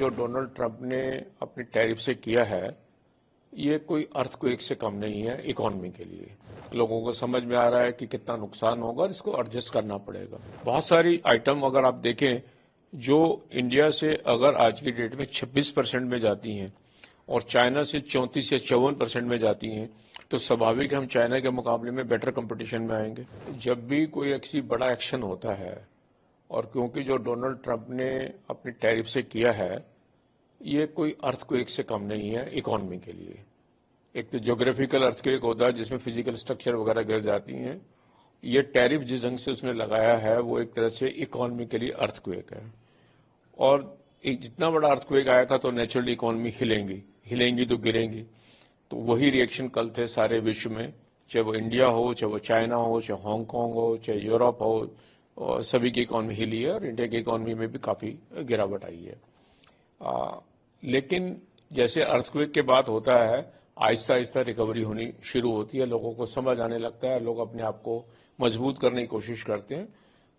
जो Donald Trump ने अपनी टैरिफ से किया है, ये कोई अर्थक्वेक से कम नहीं है इकोनॉमी के लिए। लोगों को समझ में आ रहा है कि कितना नुकसान होगा और इसको एडजस्ट करना पड़ेगा। बहुत सारी आइटम अगर आप देखें जो इंडिया से अगर आज की डेट में 26% में जाती हैं और चाइना से 34 या 54% में जाती हैं, तो स्वाभाविक हम चाइना के मुकाबले में बेटर कंपटीशन में आएंगे। जब भी कोई ऐसी बड़ा एक्शन होता है, और क्योंकि जो डोनाल्ड ट्रंप ने अपनी टैरिफ से किया है, ये कोई अर्थक्वेक से कम नहीं है इकोनॉमी के लिए। एक तो ज्योग्राफिकल अर्थक्वेक होता है जिसमें फिजिकल स्ट्रक्चर वगैरह गिर जाती हैं। ये टैरिफ जिस ढंग से उसने लगाया है वो एक तरह से इकोनॉमी के लिए अर्थक्वेक है। और एक जितना बड़ा अर्थक्वेक आएगा तो नेचुरली इकोनॉमी हिलेंगी तो गिरेंगी। तो वही रिएक्शन कल थे सारे विश्व में, चाहे वो इंडिया हो, चाहे वो चाइना हो, चाहे हांगकांग हो, चाहे यूरोप हो, और सभी की इकोनॉमी हिली है और इंडिया की इकोनॉमी में भी काफी गिरावट आई है। लेकिन जैसे अर्थक्वेक के बाद होता है, आहिस्ता आहिस्ता रिकवरी होनी शुरू होती है, लोगों को समझ आने लगता है, लोग अपने आप को मजबूत करने की कोशिश करते हैं।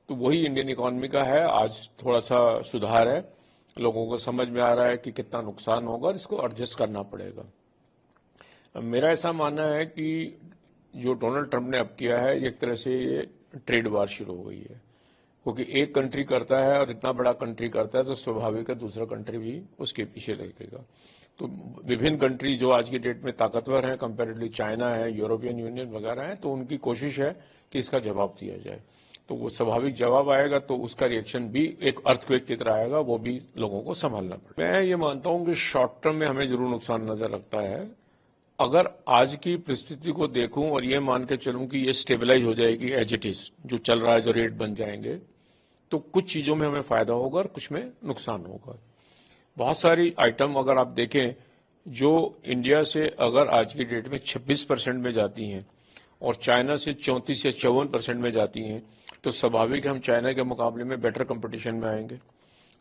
तो वही इंडियन इकोनॉमी का है। आज थोड़ा सा सुधार है, लोगों को समझ में आ रहा है कि कितना नुकसान होगा और इसको एडजस्ट करना पड़ेगा। मेरा ऐसा मानना है कि जो डोनाल्ड ट्रंप ने अब किया है, एक तरह से ये ट्रेड वार शुरू हो गई है, क्योंकि एक कंट्री करता है और इतना बड़ा कंट्री करता है तो स्वाभाविक है दूसरा कंट्री भी उसके पीछे लगेगा। तो विभिन्न कंट्री जो आज की डेट में ताकतवर हैं, कंपैरेटिवली चाइना है, यूरोपियन यूनियन वगैरह है, तो उनकी कोशिश है कि इसका जवाब दिया जाए। तो वो स्वाभाविक जवाब आएगा तो उसका रिएक्शन भी एक अर्थक्वेक की तरह आएगा, वो भी लोगों को संभालना पड़ेगा। मैं ये मानता हूं कि शॉर्ट टर्म में हमें जरूर नुकसान नजर लगता है। अगर आज की परिस्थिति को देखूं और ये मान के चलूं कि ये स्टेबलाइज हो जाएगी एज इट इज, जो चल रहा है, जो रेट बन जाएंगे, तो कुछ चीजों में हमें फायदा होगा और कुछ में नुकसान होगा। बहुत सारी आइटम अगर आप देखें जो इंडिया से अगर आज की डेट में 26% में जाती हैं और चाइना से 34 या 54% में जाती हैं, तो स्वाभाविक हम चाइना के मुकाबले में बेटर कंपटीशन में आएंगे।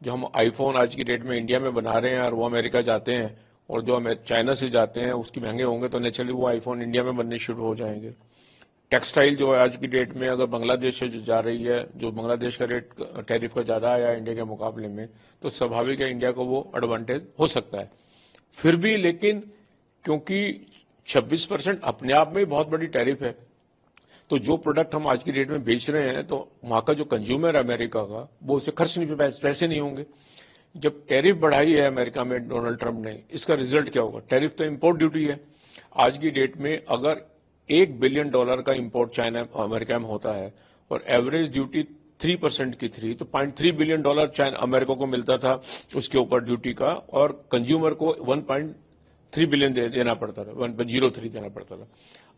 जो हम आईफोन आज की डेट में इंडिया में बना रहे हैं और वो अमेरिका जाते हैं, और जो चाइना से जाते हैं उसकी महंगे होंगे, तो नेचुरली वो आईफोन इंडिया में बनने शुरू हो जाएंगे। टेक्सटाइल जो है आज की डेट में अगर बांग्लादेश से जो जा रही है, जो बांग्लादेश का रेट टैरिफ का ज्यादा आया इंडिया के मुकाबले में, तो स्वाभाविक है इंडिया को वो एडवांटेज हो सकता है। फिर भी लेकिन क्योंकि 26% अपने आप में बहुत बड़ी टैरिफ है, तो जो प्रोडक्ट हम आज की डेट में बेच रहे हैं, तो वहां का जो कंज्यूमर है अमेरिका का, वो उसे खर्च नहीं, पैसे नहीं होंगे। जब टैरिफ बढ़ाई है अमेरिका में डोनाल्ड ट्रंप ने, इसका रिजल्ट क्या होगा? टैरिफ तो इंपोर्ट ड्यूटी है। आज की डेट में अगर $1 बिलियन का इंपोर्ट चाइना अमेरिका में होता है और एवरेज ड्यूटी 3% की थी, तो $0.3 बिलियन चाइना अमेरिका को मिलता था उसके ऊपर ड्यूटी का, और कंज्यूमर को 1.3 बिलियन देना पड़ता था, 1.03 देना पड़ता था।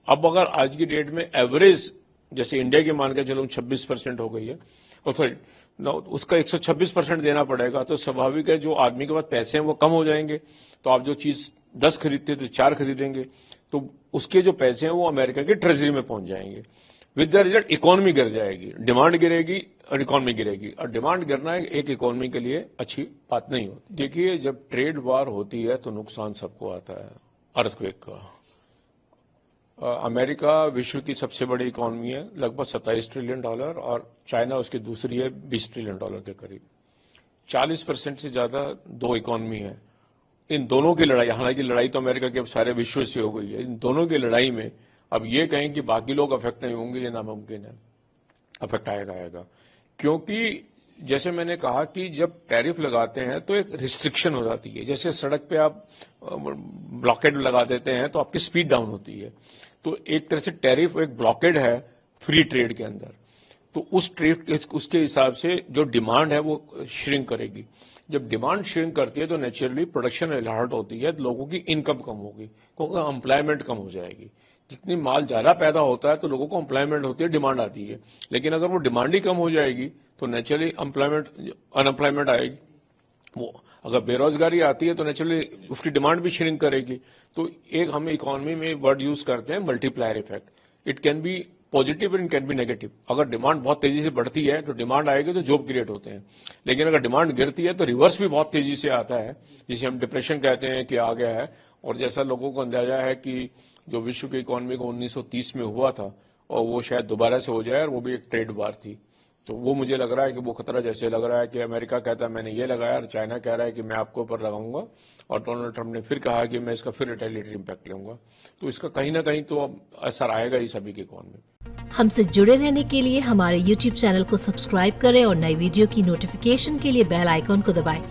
अब अगर आज की डेट में एवरेज जैसे इंडिया की मान के चलो 26% हो गई है, और फिर उसका 126% देना पड़ेगा, तो स्वाभाविक है जो आदमी के पास पैसे हैं वो कम हो जाएंगे। तो आप जो चीज 10 खरीदते तो 4 खरीदेंगे, तो उसके जो पैसे हैं वो अमेरिका की ट्रेजरी में पहुंच जाएंगे। विद द रिजल्ट इकोनॉमी गिर जाएगी, डिमांड गिरेगी और इकोनॉमी गिरेगी, और डिमांड गिरना एक इकोनॉमी के लिए अच्छी बात नहीं होती। देखिए, जब ट्रेड वार होती है तो नुकसान सबको आता है। अर्थक्वेक का अमेरिका विश्व की सबसे बड़ी इकोनॉमी है, लगभग $27 ट्रिलियन, और चाइना उसकी दूसरी है $20 ट्रिलियन के करीब। 40% से ज्यादा दो इकोनॉमी है। इन दोनों की लड़ाई, हालांकि लड़ाई तो अमेरिका के अब सारे विश्व से हो गई है, इन दोनों की लड़ाई में अब ये कहें कि बाकी लोग अफेक्ट नहीं होंगे, ये नामुमकिन है। अफेक्ट आएगा, क्योंकि जैसे मैंने कहा कि जब टैरिफ लगाते हैं तो एक रिस्ट्रिक्शन हो जाती है। जैसे सड़क पे आप ब्लॉकेड लगा देते हैं तो आपकी स्पीड डाउन होती है, तो एक तरह से टैरिफ एक ब्लॉकेड है फ्री ट्रेड के अंदर। तो उस ट्रेड उसके हिसाब से जो डिमांड है वो श्रिंक करेगी। जब डिमांड श्रिंक करती है तो नेचुरली प्रोडक्शन हर्ट होती है, लोगों की इनकम कम होगी, क्योंकि एम्प्लॉयमेंट कम हो जाएगी। जितनी माल ज्यादा पैदा होता है तो लोगों को एम्प्लॉयमेंट होती है, डिमांड आती है। लेकिन अगर वो डिमांड ही कम हो जाएगी तो नेचुरली अनएम्प्लॉयमेंट आएगी। वो अगर बेरोजगारी आती है तो नेचुरली उसकी डिमांड भी श्रिंक करेगी। तो एक हम इकोनॉमी में वर्ड यूज करते हैं multiplier effect. It can be positive and can be negative. अगर डिमांड बहुत तेजी से बढ़ती है तो डिमांड आएगी तो जॉब क्रिएट होते हैं, लेकिन अगर डिमांड गिरती है तो रिवर्स भी बहुत तेजी से आता है, जिसे हम डिप्रेशन कहते हैं कि आ गया है। और जैसा लोगों को अंदाजा है कि जो विश्व की इकोनॉमी को 1930 में हुआ था और वो शायद दोबारा से हो जाए, और वो भी एक ट्रेड वार थी। तो वो मुझे लग रहा है कि वो खतरा जैसे लग रहा है कि अमेरिका कहता है मैंने ये लगाया और चाइना कह रहा है कि मैं आपके ऊपर लगाऊंगा, और डोनाल्ड ट्रंप ने फिर कहा कि मैं इसका फिर रिटेलिएटरी इम्पैक्ट लूंगा। तो इसका कहीं ना कहीं तो अब असर आएगा ही सभी के इकोनॉमी में। हमसे जुड़े रहने के लिए हमारे YouTube चैनल को सब्सक्राइब करें और नई वीडियो की नोटिफिकेशन के लिए बेल आइकॉन को दबाएं।